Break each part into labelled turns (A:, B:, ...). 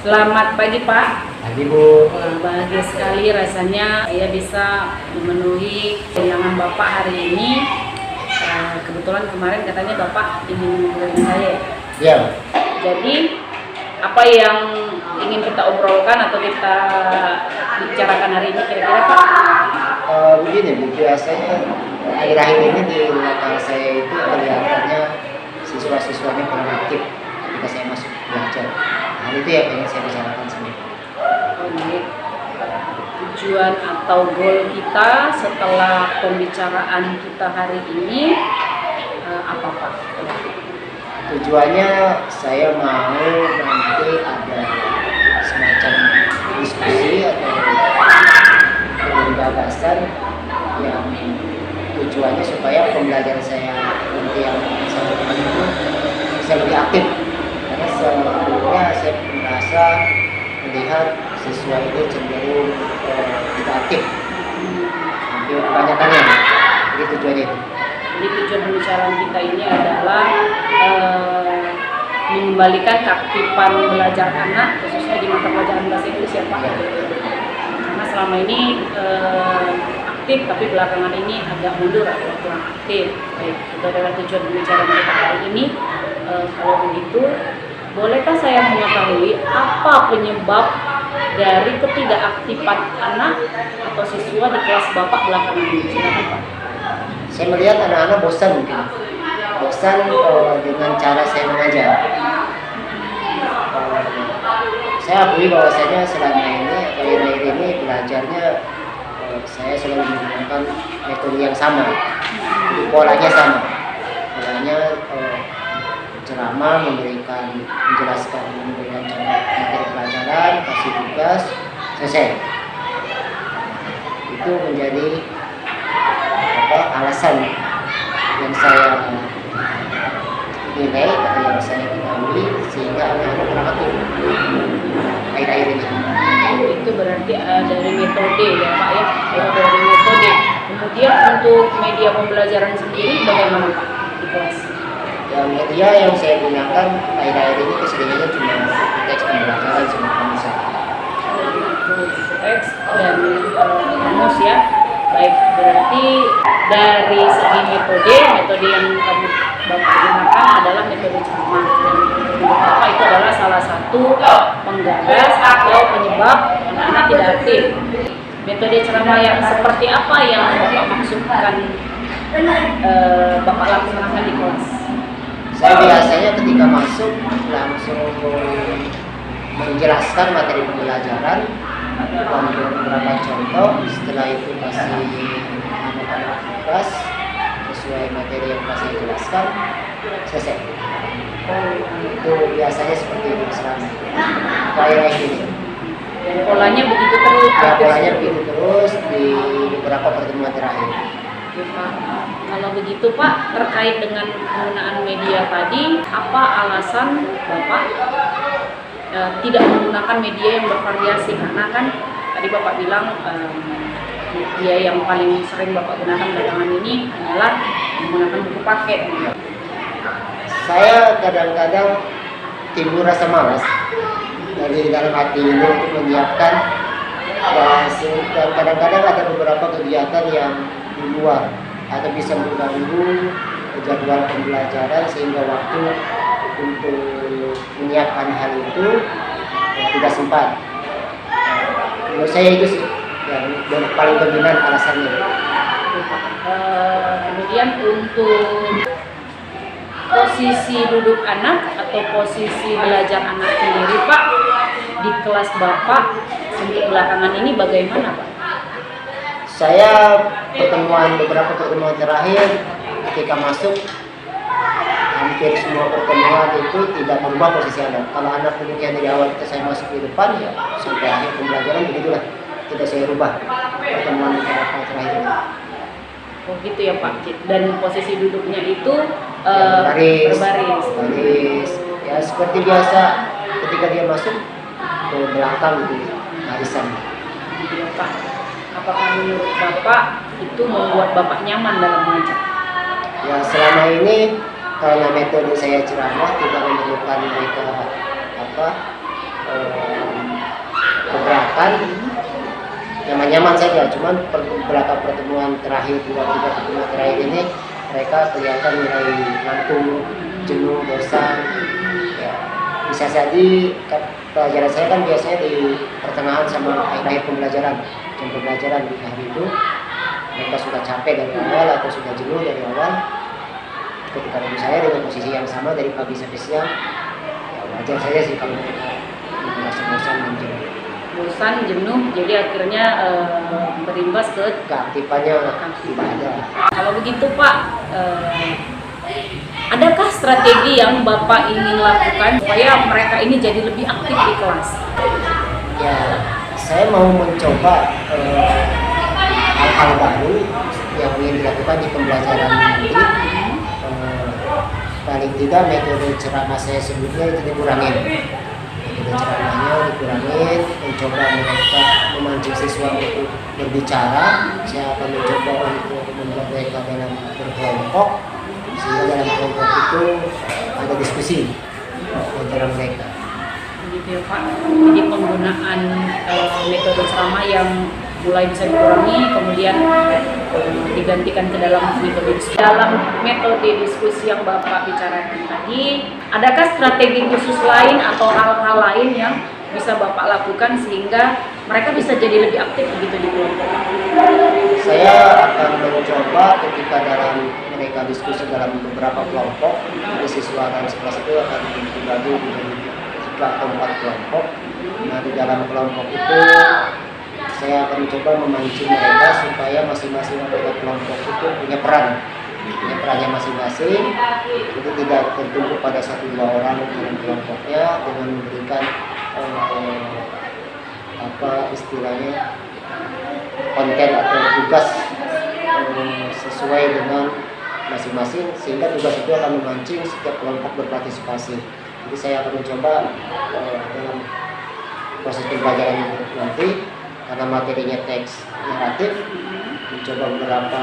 A: Selamat pagi Pak.
B: Pagi Bu.
A: Bahagia sekali rasanya saya bisa memenuhi undangan Bapak hari ini. Kebetulan kemarin katanya Bapak ingin mengunjungi saya.
B: Ya.
A: Jadi apa yang ingin kita obrolkan atau kita bicarakan hari ini kira-kira Pak?
B: Begini Bu, biasanya akhir-akhir ini di lokal saya itu kelihatannya siswa-siswanya kurang aktif ketika saya masuk belajar. Hal itu yang ingin saya bicarakan sebenarnya.
A: Baik. Tujuan atau goal kita setelah pembicaraan kita hari ini apa Pak?
B: Tujuannya saya mau nanti ada semacam diskusi atau gagasan yang tujuannya supaya pembelajaran saya nanti yang saya lakukan itu bisa lebih aktif. Karena sebelumnya saya merasa melihat siswa itu cenderung tidak aktif, hampir kebanyakannya. Jadi tujuannya itu.
A: Jadi tujuan pembicaraan kita ini adalah mengembalikan keaktifan belajar anak khususnya di mata pelajaran bahasa Inggris ya Pak. Karena selama ini aktif tapi belakangan ini agak mundur atau kurang aktif. Baik, itu adalah tujuan pembicaraan kita hari ini. Kalau begitu, bolehkah saya mengetahui apa penyebab dari ketidakaktifan anak atau siswa di kelas Bapak belakangan ini? Silakan Pak.
B: Saya melihat anak-anak bosan mungkin. Bosan dengan cara saya mengajar. Saya akui bahwasanya selama ini, akhir-akhir ini belajarnya saya selalu menggunakan metode yang sama. Jadi polanya sama. Polanya ceramah, menjelaskan, memberikan materi pelajaran, kasih tugas, selesai. Itu menjadi alasan yang saya nilai atau yang saya ketahui sehingga anak-anak kurang aktif akhir-akhir ini.
A: Itu berarti dari metode ya Pak ya, dari metode. Kemudian untuk media pembelajaran sendiri bagaimana Pak di kelas?
B: Ya, media yang saya gunakan akhir-akhir ini keseringannya cuma teks pembelajaran sama kamus.
A: Teks dan kamus ya. Baik, berarti dari segi metode yang kamu Bapak gunakan adalah metode ceramah. Dan Bapak itu adalah salah satu penggagas atau penyebab anak-anak tidak aktif. Metode ceramah yang seperti apa yang Bapak maksudkan Bapak laksanakan di kelas?
B: Saya biasanya ketika masuk langsung menjelaskan materi pembelajaran, memberi beberapa contoh, setelah itu kasih anak-anak tugas sesuai materi yang saya jelaskan, selesai. Itu biasanya seperti itu selama akhir ini.
A: Dan polanya begitu terus?
B: Ya, polanya begitu terus di beberapa pertemuan terakhir.
A: Ya, Pak. Kalau begitu Pak, terkait dengan penggunaan media tadi, apa alasan Bapak tidak menggunakan media yang bervariasi? Karena kan tadi Bapak bilang media yang paling sering Bapak gunakan belakangan ini adalah menggunakan buku paket.
B: Saya kadang-kadang timbul rasa malas dari dalam hati ini untuk menyiapkan, dan kadang-kadang ada beberapa kegiatan yang di luar atau bisa mengganggu jadwal pembelajaran sehingga waktu untuk menyiapkan hal itu tidak sempat. Menurut saya itu sih yang paling dominan alasannya.
A: Kemudian untuk posisi duduk anak atau posisi belajar anak sendiri Pak di kelas Bapak untuk belakangan ini bagaimana Pak?
B: Saya beberapa pertemuan terakhir ketika masuk hampir semua pertemuan itu tidak merubah posisi anak. Kalau anak duduknya dari awal saya masuk di depan ya sampai akhir pembelajaran begitulah, tidak saya rubah pertemuan beberapa terakhir ini.
A: Oh gitu ya Pak. Dan posisi duduknya itu
B: berbaris. Ya seperti biasa ketika dia masuk ke belakang gitu, barisan.
A: Ya Pak. Apakah menurut Bapak itu membuat Bapak nyaman dalam mengajar?
B: Ya selama ini karena metode saya ceramah tidak memerlukan mereka pergerakan nyaman-nyaman saja, cuman beberapa pertemuan terakhir, 2-3 pertemuan terakhir ini mereka kelihatan mulai ngantuk, jenuh, bosan. Ya, bisa jadi pelajaran saya kan biasanya di pertengahan sama akhir pembelajaran, jam pembelajaran di hari itu mereka sudah capek dari awal atau sudah jenuh dari awal. Ketika dengan saya dengan posisi yang sama dari pagi sampai siang, ya wajar saja sih kalau mereka merasa bosan dan jenuh.
A: Bosan, jenuh, jadi akhirnya berimbas ke
B: Keaktifannya tidak ada.
A: Kalau begitu Pak, adakah strategi yang Bapak ingin lakukan supaya mereka ini jadi lebih aktif di kelas?
B: Ya, saya mau mencoba hal-hal baru yang ingin dilakukan di pembelajaran nanti. Paling tidak metode ceramah saya sebelumnya itu dikurangin. Metode ceramahnya dikurangin, mencoba mereka memancing siswa untuk berbicara. Saya akan mencoba untuk membuat mereka dalam berkelompok, sehingga dalam kelompok itu ada diskusi antara mereka.
A: Begitu ya Pak. Jadi penggunaan metode ceramah yang mulai bisa dikurangi, kemudian digantikan ke dalam metode diskusi. Dalam metode diskusi yang Bapak bicarakan tadi, adakah strategi khusus lain atau hal-hal lain yang bisa Bapak lakukan sehingga mereka bisa jadi lebih aktif begitu di kelompok?
B: Saya akan mencoba ketika dalam mereka diskusi dalam beberapa kelompok, jadi siswa dan sekelas itu akan dibagi menjadi 3 atau 4 kelompok. Nah, di dalam kelompok itu saya akan mencoba memancing mereka supaya masing-masing anggota kelompok itu punya perannya masing-masing. Jadi tidak tertumpu pada 1-2 orang dalam kelompoknya, dengan memberikan istilahnya konten atau tugas sesuai dengan masing-masing, sehingga tugas itu akan memancing setiap kelompok berpartisipasi. Jadi saya akan mencoba dalam proses pembelajaran nanti, karena materinya teks naratif, mencoba beberapa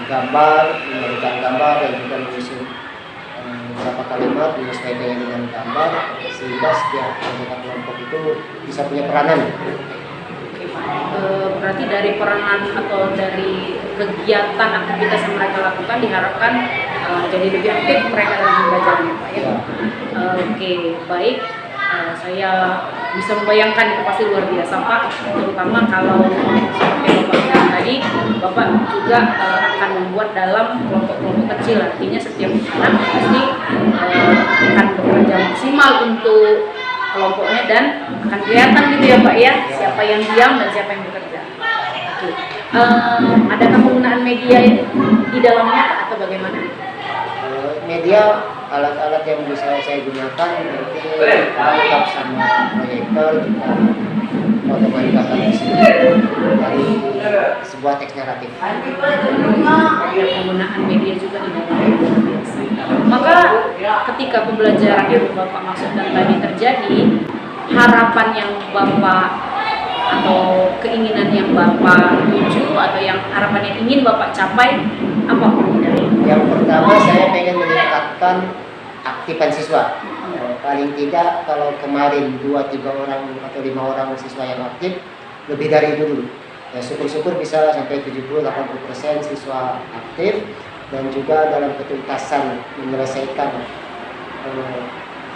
B: gambar, memberikan gambar dan juga menyusun beberapa kalimat menyesuaikannya dengan gambar, sehingga setiap anggota kelompok itu bisa punya peranan.
A: Berarti dari peranan atau dari kegiatan aktivitas yang mereka lakukan diharapkan jadi lebih aktif mereka dalam pembelajarannya Pak ya? Oke, baik. Saya bisa membayangkan itu pasti luar biasa Pak, terutama kalau seperti Bapak bilang tadi, Bapak juga akan membuat dalam kelompok-kelompok kecil, artinya setiap anak pasti akan bekerja maksimal untuk kelompoknya dan akan kelihatan gitu ya Pak ya, siapa yang diam dan siapa yang bekerja. Oke. Adakah penggunaan media di dalamnya atau bagaimana?
B: Media, alat-alat yang bisa saya gunakan nanti lengkap sama proyektor, juga otomatis dari sebuah teks naratif.
A: Penggunaan media juga di dalamnya. Maka ketika pembelajaran yang Bapak maksudkan tadi terjadi, harapan yang Bapak atau keinginan yang Bapak tuju atau yang harapan yang ingin Bapak capai apa?
B: Yang pertama, saya pengen meningkatkan aktifan siswa. Paling tidak kalau kemarin 2-3 orang atau 5 orang siswa yang aktif, lebih dari itu dulu. Ya, syukur-syukur bisa sampai 70-80% siswa aktif, dan juga dalam ketuntasan menyelesaikan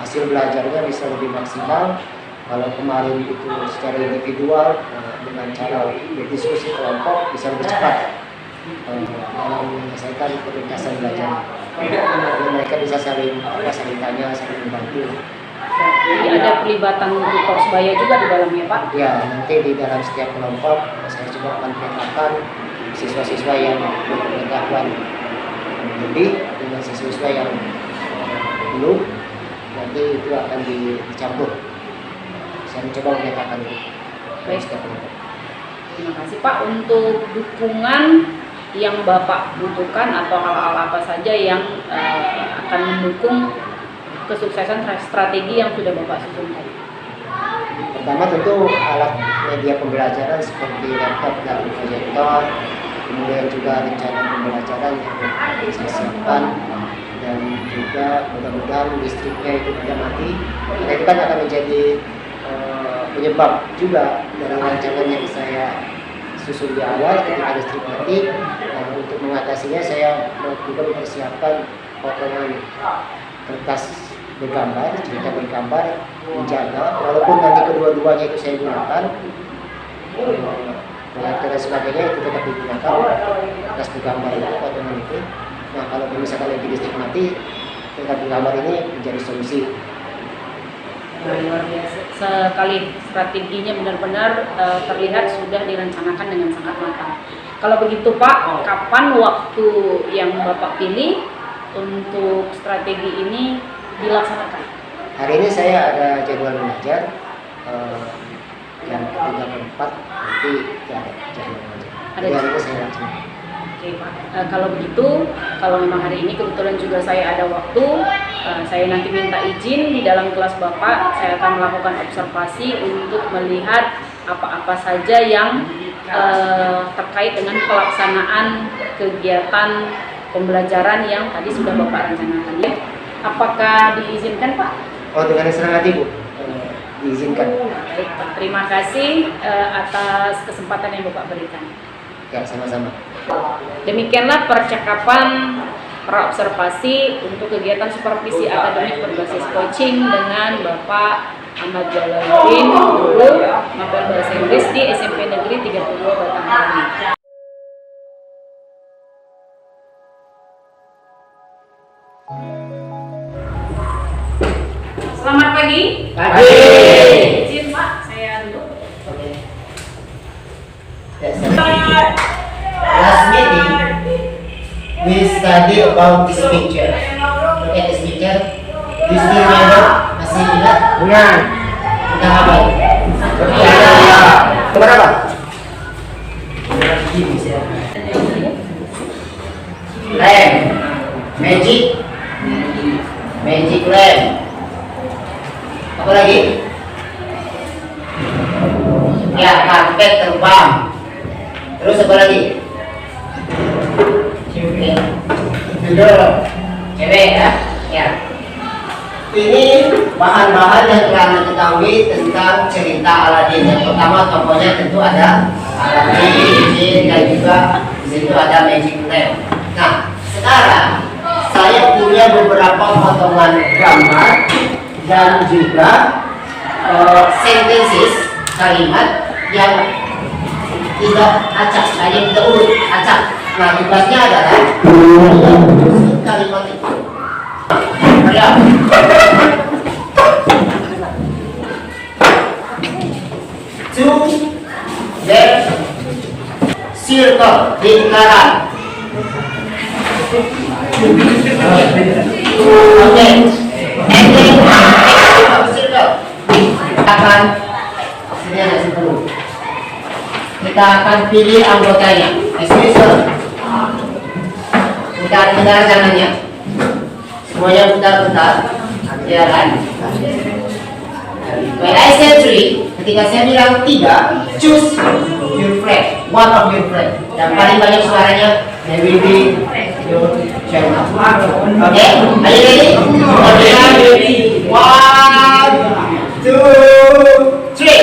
B: hasil belajarnya bisa lebih maksimal. Kalau kemarin itu secara individual dengan cara berdiskusi kelompok bisa lebih cepat dalam menyelesaikan ketuntasan belajar. Jadi mereka bisa saling tanya, saling membantu.
A: Jadi ada pelibatan tutor sebaya juga di dalamnya Pak?
B: Ya, nanti di dalam setiap kelompok saya coba akan petakan siswa-siswa yang berpengetahuan lebih dengan siswa-siswa yang belum, nanti itu akan dicampur. Saya mencoba memetakan setiap kelompok.
A: Terima kasih Pak untuk dukungan yang Bapak butuhkan atau hal-hal apa saja yang akan mendukung kesuksesan strategi yang sudah Bapak susun tadi.
B: Pertama tentu alat media pembelajaran seperti laptop dan proyektor, kemudian juga rencana pembelajaran yang saya siapkan, dan juga mudah-mudahan listriknya itu tidak mati, karena itu kan akan menjadi penyebab juga dari rancangan yang saya susun di awal ketika listrik mati. Untuk mengatasinya saya juga mempersiapkan potongan kertas bergambar, cerita bergambar menjaga, walaupun nanti kedua-duanya itu saya gunakan, proyektor dan sebagainya itu tetap digunakan kertas bergambar itu, potongan itu. Nah kalau misalkan lagi listrik mati, kertas bergambar ini menjadi solusi.
A: Luar biasa sekali, strateginya benar-benar terlihat sudah direncanakan dengan sangat matang. Kalau begitu Pak, kapan waktu yang Bapak pilih untuk strategi ini dilaksanakan?
B: Hari ini saya ada jadwal mengajar yang ketiga keempat, nanti ada jadwal mengajar. Jadi hari ini saya laksanakan.
A: Oke Pak, kalau begitu, kalau memang hari ini kebetulan juga saya ada waktu, saya nanti minta izin di dalam kelas Bapak, saya akan melakukan observasi untuk melihat apa-apa saja yang terkait dengan pelaksanaan kegiatan pembelajaran yang tadi sudah Bapak rencanakan. Apakah diizinkan Pak?
B: Oh, dengan senang hati Bu, diizinkan.
A: Baik Pak, terima kasih atas kesempatan yang Bapak berikan.
B: Ya, sama-sama.
A: Demikianlah percakapan praobservasi untuk kegiatan supervisi akademik berbasis coaching dengan Bapak Ahmad Jalaluddin, guru mapel bahasa Inggris di SMP Negeri 32 Batanghari. Selamat pagi.
B: Pagi.
A: Izin Pak, saya duduk.
B: Oke. Last meeting, we study about this picture. Look at this picture. Do you still remember? Masih ingat? Ingat. Tentang apa? Tentang apa? Lamp. Magic. Magic lamp. Apa lagi? Ya, karpet terbang. Terus apa lagi? Cewek ya? Ya. Ini bahan-bahan yang telah diketahui tentang cerita Aladin. Yang pertama tokohnya tentu ada Aladin, jin, dan juga di situ ada magic lamp. Nah, sekarang saya punya beberapa potongan gambar dan juga sentences, kalimat yang tidak acak, hanya tidak urut, acak. Nah, tugasnya adalah kalimat itu. Ya. To their circle, lingkaran. Oke. And then circle. Akan sini ada sebelum. Kita akan pilih anggotanya. Excuse. Putar tangannya. Semuanya putar-putar. Jalan. When I say 3, ketika saya bilang 3, choose your friend, one of your friend. Dan paling banyak suaranya, they will be your channel. Okay? Are you ready? Okay. 1, 2, 3. Okay.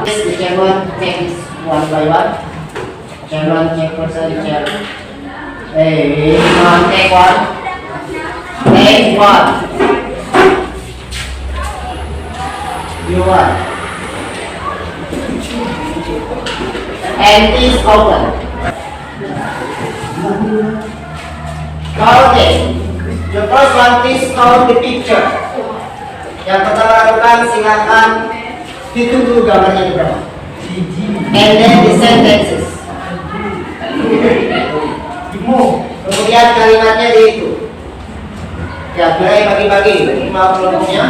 B: Yes, the channel take this one by one. Channel check person, check. Hey, take one. Take one. You want. And is open. Count it. The first one is count the picture. Yang pertama lakukan silakan hitung dulu gambarnya berapa. And then the sentences. Kemudian kalimatnya dihitung. Ya, mulai bagi-bagi 5 kelompoknya.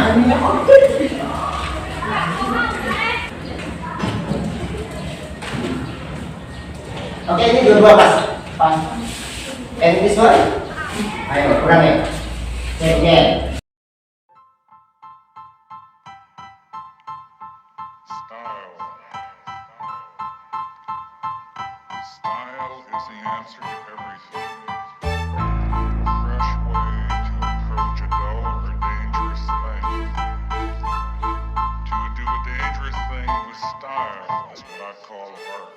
B: Oke, ini dua-dua pas. And this one? Ayo, kurang ya. Cek.
C: Style is the answer to everything. A fresh way to approach a dull or Style is what I call art.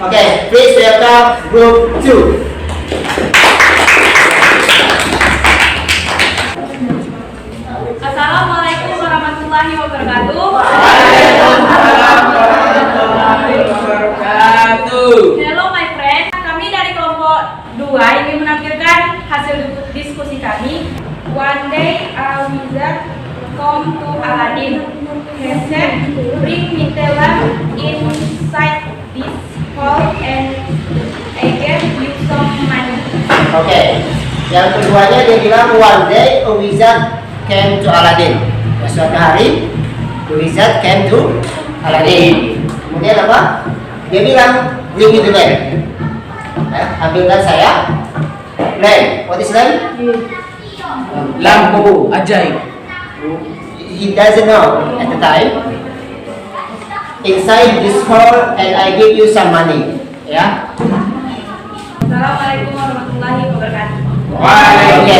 B: Okay, please welcome group 2.
D: Assalamualaikum warahmatullahi wabarakatuh. Hello my friend, kami dari kelompok 2 ingin menampilkan hasil diskusi kami. One day a wizard come to Aladdin. He said, bring me talent inside this hall and I give you some money.
B: Oke, yang keduanya dia bilang one day a wizard came to Aladdin. Suatu hari, the wizard came to Aladdin. Kemudian apa? Dia bilang, bring me the lamp. Ambilkan saya lamp. What is lamp?
E: Lampu ajaib.
B: He doesn't know at the time. Inside this hall and I give you some money. Ya.
D: Assalamualaikum warahmatullahi wabarakatuh.
B: Oke,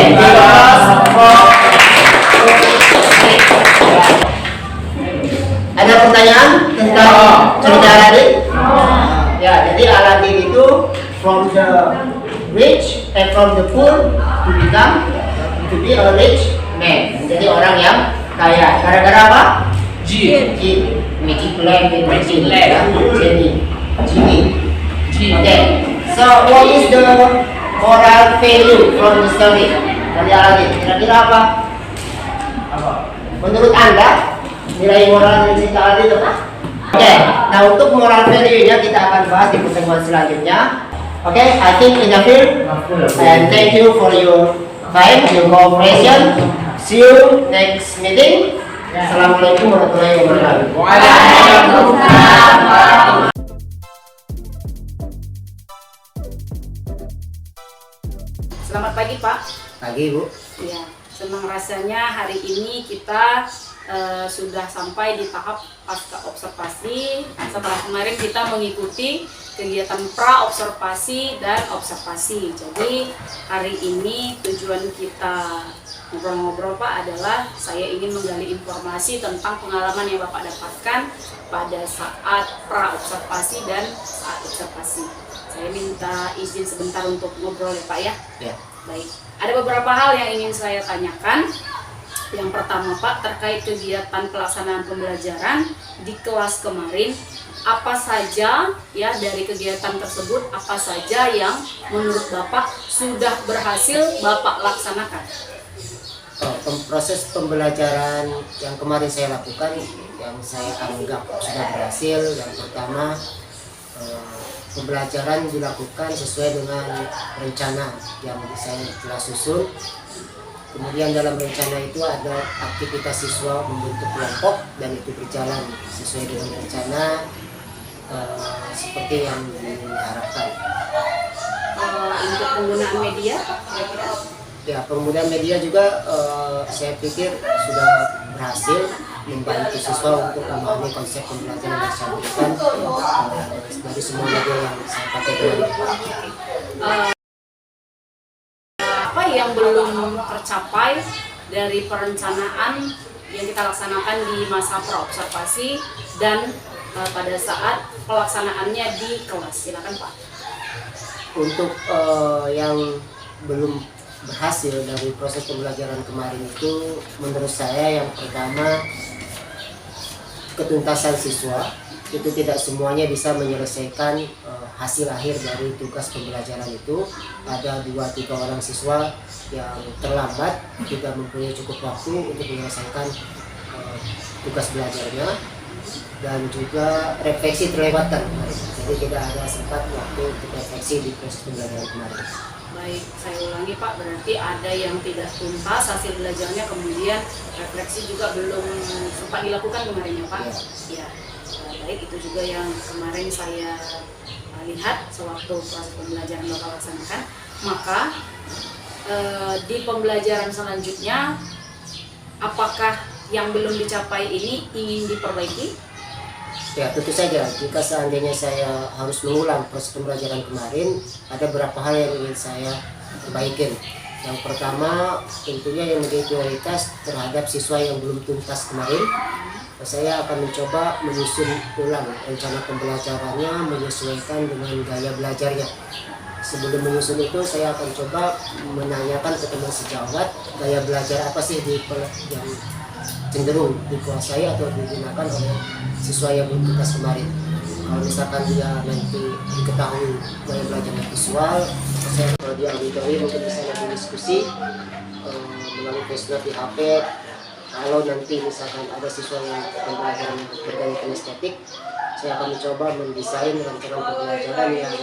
B: ada pertanyaan tentang cerita Aladdin? Ya, jadi Aladdin itu from the rich and from the poor to be a rich man. Menjadi orang yang kaya. Gara-gara apa?
E: Jin.
B: Magic lamp. Genie.
E: Jin.
B: Okay. So what is the moral value from the story dari Aladdin? Kira-kira apa? Menurut Anda nilai moral dari cerita Aladdin apa? Oke. Nah untuk moral value-nya kita akan bahas di pertemuan selanjutnya. Oke, I think enough here. And thank you for your time, your cooperation. See you next meeting. Assalamualaikum warahmatullahi wabarakatuh.
A: Selamat pagi Pak.
B: Pagi Bu.
A: Ya, senang rasanya hari ini kita sudah sampai di tahap pasca observasi. Setelah kemarin kita mengikuti kegiatan pra observasi dan observasi. Jadi hari ini tujuan kita ngobrol-ngobrol Pak adalah saya ingin menggali informasi tentang pengalaman yang Bapak dapatkan pada saat pra observasi dan saat observasi. Saya minta izin sebentar untuk ngobrol ya Pak ya.
B: Ya.
A: Baik, ada beberapa hal yang ingin saya tanyakan. Yang pertama Pak, terkait kegiatan pelaksanaan pembelajaran di kelas kemarin, apa saja ya dari kegiatan tersebut, apa saja yang menurut Bapak sudah berhasil Bapak laksanakan?
B: Proses pembelajaran yang kemarin saya lakukan, yang saya anggap sudah berhasil, yang pertama pembelajaran dilakukan sesuai dengan rencana yang saya telah susun. Kemudian dalam rencana itu ada aktivitas siswa membentuk kelompok dan itu berjalan sesuai dengan rencana seperti yang diharapkan.
A: Untuk penggunaan media, kira-kira?
B: Ya, penggunaan media juga saya pikir sudah berhasil membantu siswa untuk memahami konsep pembelajaran yang saya berikan dari semua media yang saya pakai kemarin.
A: Apa yang belum tercapai dari perencanaan yang kita laksanakan di masa praobservasi dan pada saat pelaksanaannya di kelas? Silakan Pak.
B: Untuk yang belum berhasil dari proses pembelajaran kemarin itu, menurut saya yang pertama ketuntasan siswa. Itu tidak semuanya bisa menyelesaikan hasil akhir dari tugas pembelajaran itu. Ada 2-3 orang siswa yang terlambat, tidak mempunyai cukup waktu untuk menyelesaikan tugas belajarnya, dan juga refleksi terlewatkan. Jadi tidak ada sempat waktu untuk refleksi di proses pembelajaran kemarin.
A: Baik, saya ulangi Pak, berarti ada yang tidak tuntas hasil belajarnya, kemudian refleksi juga belum sempat dilakukan kemarin ya Pak? Ya. Baik, itu juga yang kemarin saya lihat sewaktu proses pembelajaran Bapak laksanakan. Maka di pembelajaran selanjutnya, apakah yang belum dicapai ini ingin diperbaiki?
B: Ya, tentu saja jika seandainya saya harus mengulang proses pembelajaran kemarin, ada beberapa hal yang ingin saya perbaikin. Yang pertama, tentunya yang menjadi prioritas terhadap siswa yang belum tuntas kemarin. Saya akan mencoba menyusun ulang rencana pembelajarannya menyesuaikan dengan gaya belajarnya. Sebelum menyusun itu, saya akan coba menanyakan ke teman sejawat gaya belajar apa sih yang cenderung dikuasai atau digunakan oleh siswa yang belum tuntas kemarin. Kalau misalkan dia nanti diketahui gaya belajarnya visual, saya kalau di auditori mungkin bisa nanti diskusi melalui voice note di HP. Kalau nanti misalkan ada siswa yang pembelajaran bergaya kinestetik, saya akan mencoba mendesain rancangan pembelajaran yang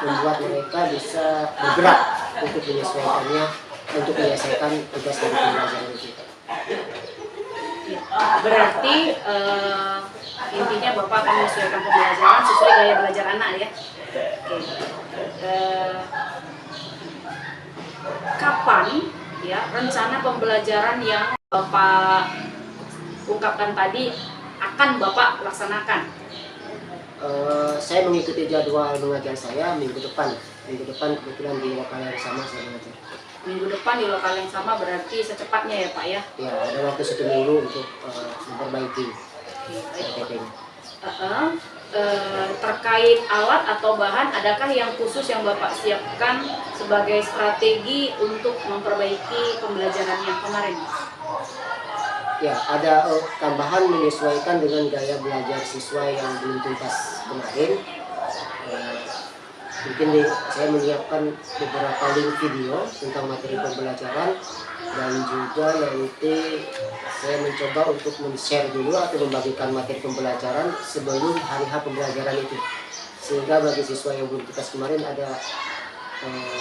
B: membuat mereka bisa bergerak untuk menyesuaikannya, untuk menyelesaikan tugas dari pembelajaran itu.
A: Berarti intinya Bapak akan menyesuaikan pembelajaran sesuai gaya belajar anak ya. Oke. Kapan ya rencana pembelajaran yang Bapak ungkapkan tadi akan Bapak laksanakan?
B: Saya mengikuti jadwal mengajar saya minggu depan. Minggu depan kebetulan di lokal yang sama saya mengajar.
A: Minggu depan di lokal yang sama berarti secepatnya ya Pak ya?
B: Ya, ada waktu 1 minggu untuk memperbaiki PPT-nya.
A: Terkait alat atau bahan, adakah yang khusus yang Bapak siapkan sebagai strategi untuk memperbaiki pembelajaran yang kemarin?
B: Ya, ada tambahan menyesuaikan dengan gaya belajar siswa yang belum tuntas kemarin. Mungkin saya menyiapkan beberapa link video tentang materi pembelajaran, dan juga nanti saya mencoba untuk men-share dulu atau membagikan materi pembelajaran sebelum hari H pembelajaran itu, sehingga bagi siswa yang belum tuntas kemarin ada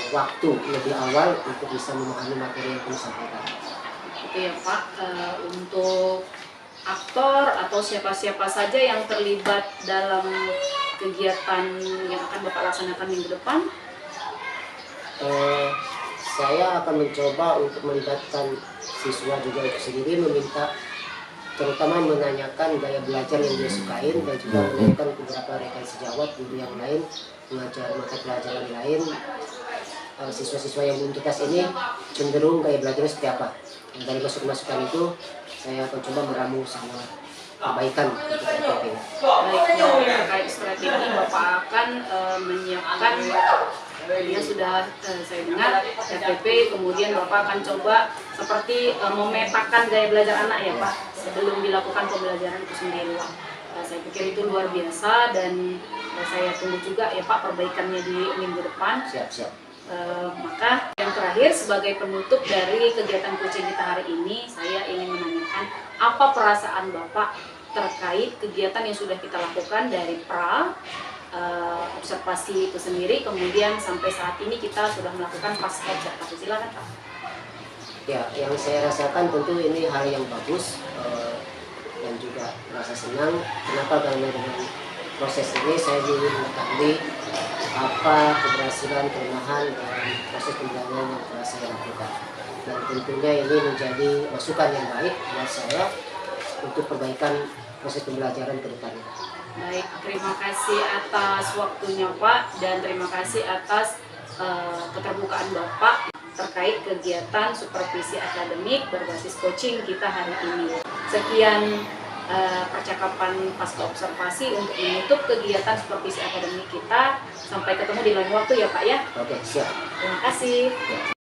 B: waktu lebih awal untuk bisa memahami materi yang kami sampaikan.
A: Itu ya Pak, untuk aktor atau siapa-siapa saja yang terlibat dalam kegiatan yang akan Bapak laksanakan minggu depan?
B: Saya akan mencoba untuk melibatkan siswa juga itu sendiri, meminta terutama menanyakan gaya belajar yang dia sukain, dan juga menanyakan beberapa rekan sejawat guru yang lain, mengajar mata pelajaran lain. Siswa-siswa yang belum tuntas ini cenderung gaya belajarnya seperti apa. Dan dari masukan itu saya akan coba meramu sama perbaikan untuk RPP.
A: Baik, terkait strategi Bapak akan menyiapkan ya sudah saya dengar RPP, kemudian Bapak akan coba seperti memetakan gaya belajar anak ya Pak sebelum dilakukan pembelajaran itu sendiri. Saya pikir itu luar biasa, dan saya tunggu juga ya Pak perbaikannya di minggu depan.
B: Siap.
A: Maka yang terakhir sebagai penutup dari kegiatan coaching kita hari ini, saya ingin menanyakan apa perasaan Bapak terkait kegiatan yang sudah kita lakukan dari observasi itu sendiri, kemudian sampai saat ini kita sudah melakukan pasca observasi. Silakan Pak.
B: Ya, yang saya rasakan tentu ini hal yang bagus, dan juga merasa senang. Kenapa? Karena dengan proses ini saya mengetahui apa keberhasilan, kelemahan, dan proses pembelajaran yang telah saya lakukan. Dan tentunya ini menjadi masukan yang baik buat saya untuk perbaikan proses pembelajaran ke depannya.
A: Baik, terima kasih atas waktunya Pak, dan terima kasih atas keterbukaan Bapak terkait kegiatan supervisi akademik berbasis coaching kita hari ini. Sekian percakapan pasca observasi untuk menutup kegiatan supervisi akademik kita. Sampai ketemu di lain waktu ya Pak ya.
B: Oke, siap.
A: Terima kasih.